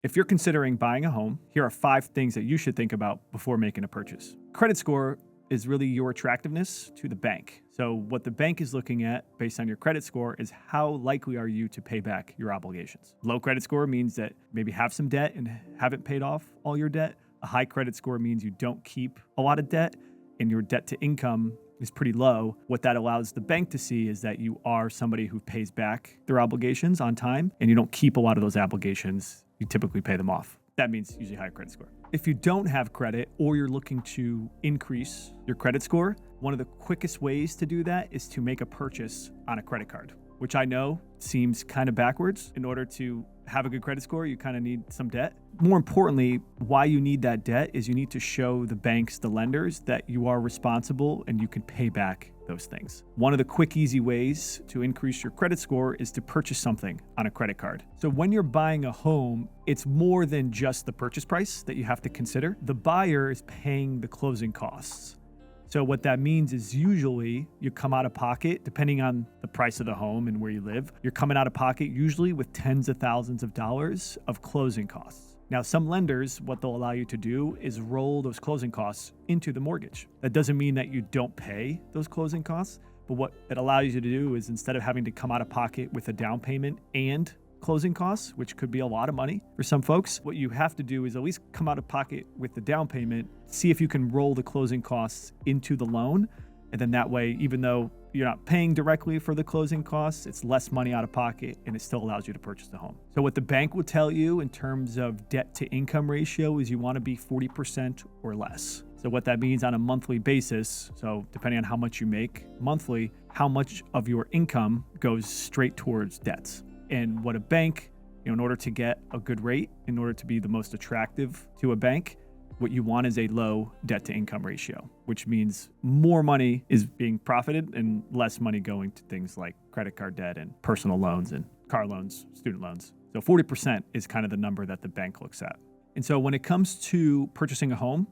If you're considering buying a home, here are 5 things that you should think about before making a purchase. Credit score is really your attractiveness to the bank. So what the bank is looking at based on your credit score is how likely are you to pay back your obligations. Low credit score means that maybe have some debt and haven't paid off all your debt. A high credit score means you don't keep a lot of debt and your debt to income is pretty low. What that allows the bank to see is that you are somebody who pays back their obligations on time and you don't keep a lot of those obligations. You typically pay them off. That means usually higher credit score. If you don't have credit or you're looking to increase your credit score, one of the quickest ways to do that is to make a purchase on a credit card, which I know seems kind of backwards. In order to have a good credit score, you kind of need some debt. More importantly, why you need that debt is you need to show the banks, the lenders, that you are responsible and you can pay back those things. One of the quick, easy ways to increase your credit score is to purchase something on a credit card. So when you're buying a home, it's more than just the purchase price that you have to consider. The buyer is paying the closing costs. So what that means is usually you come out of pocket, depending on the price of the home and where you live, you're coming out of pocket usually with tens of thousands of dollars of closing costs. Now, some lenders, what they'll allow you to do is roll those closing costs into the mortgage. That doesn't mean that you don't pay those closing costs, but what it allows you to do is instead of having to come out of pocket with a down payment and closing costs, which could be a lot of money for some folks, what you have to do is at least come out of pocket with the down payment, see if you can roll the closing costs into the loan. And then that way, even though you're not paying directly for the closing costs, it's less money out of pocket and it still allows you to purchase the home. So what the bank will tell you in terms of debt to income ratio is you want to be 40% or less. So what that means on a monthly basis, so depending on how much you make monthly, how much of your income goes straight towards debts. And what a bank, in order to get a good rate, in order to be the most attractive to a bank, what you want is a low debt to income ratio, which means more money is being profited and less money going to things like credit card debt and personal loans and car loans, student loans. So 40% is kind of the number that the bank looks at. And so when it comes to purchasing a home,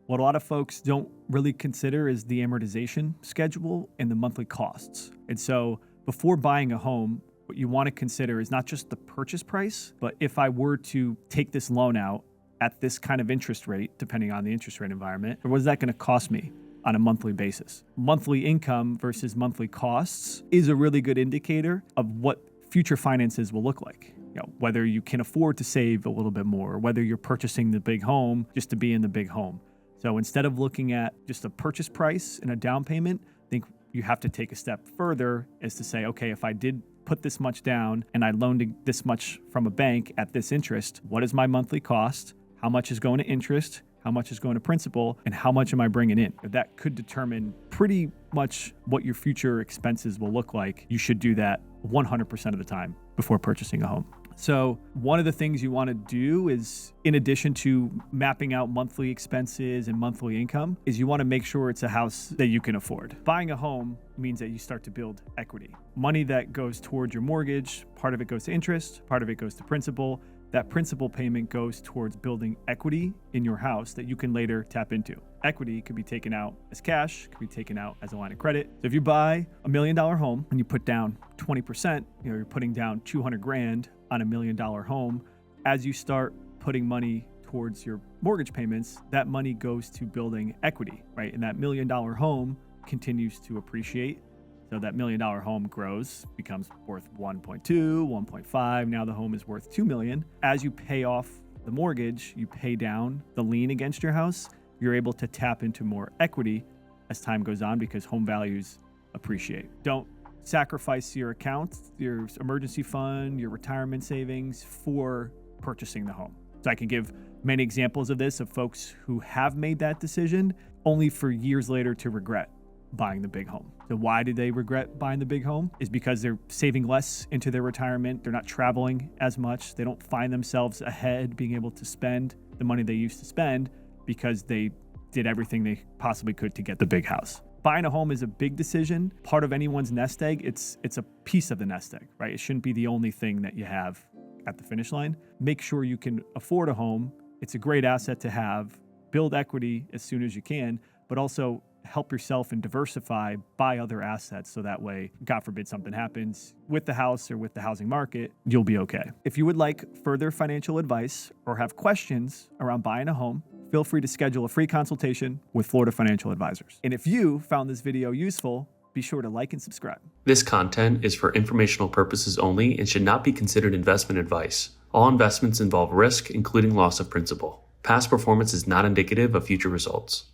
what a lot of folks don't really consider is the amortization schedule and the monthly costs. And so before buying a home, what you want to consider is not just the purchase price, but if I were to take this loan out at this kind of interest rate, depending on the interest rate environment, what is that going to cost me on a monthly basis? Monthly income versus monthly costs is a really good indicator of what future finances will look like. You know, whether you can afford to save a little bit more, or whether you're purchasing the big home just to be in the big home. So instead of looking at just a purchase price and a down payment, I think you have to take a step further as to say, okay, if I did put this much down and I loaned this much from a bank at this interest, what is my monthly cost? How much is going to interest? How much is going to principal? And how much am I bringing in? That could determine pretty much what your future expenses will look like. You should do that 100% of the time before purchasing a home. So one of the things you want to do is, in addition to mapping out monthly expenses and monthly income, is you want to make sure it's a house that you can afford. Buying a home means that you start to build equity. Money that goes towards your mortgage, part of it goes to interest, part of it goes to principal. That principal payment goes towards building equity in your house that you can later tap into. Equity could be taken out as cash, could be taken out as a line of credit. So if you buy $1 million home and you put down 20%, you're putting down 200 grand on $1 million home. As you start putting money towards your mortgage payments, that money goes to building equity, right? And that $1 million home continues to appreciate. So that $1 million home grows, becomes worth 1.2, 1.5. Now the home is worth $2 million. As you pay off the mortgage, you pay down the lien against your house. You're able to tap into more equity as time goes on because home values appreciate. Don't sacrifice your accounts, your emergency fund, your retirement savings for purchasing the home. So I can give many examples of this, of folks who have made that decision only for years later to regret buying the big home. So why did they regret buying the big home? Is because they're saving less into their retirement. They're not traveling as much. They don't find themselves ahead being able to spend the money they used to spend because they did everything they possibly could to get the big house. Buying a home is a big decision. Part of anyone's nest egg. It's a piece of the nest egg, right? It shouldn't be the only thing that you have at the finish line. Make sure you can afford a home. It's a great asset to have. Build equity as soon as you can, but also help yourself and diversify, buy other assets so that way, God forbid something happens with the house or with the housing market, you'll be okay. If you would like further financial advice or have questions around buying a home, feel free to schedule a free consultation with Florida Financial Advisors. And if you found this video useful, be sure to like and subscribe. This content is for informational purposes only and should not be considered investment advice. All investments involve risk, including loss of principal. Past performance is not indicative of future results.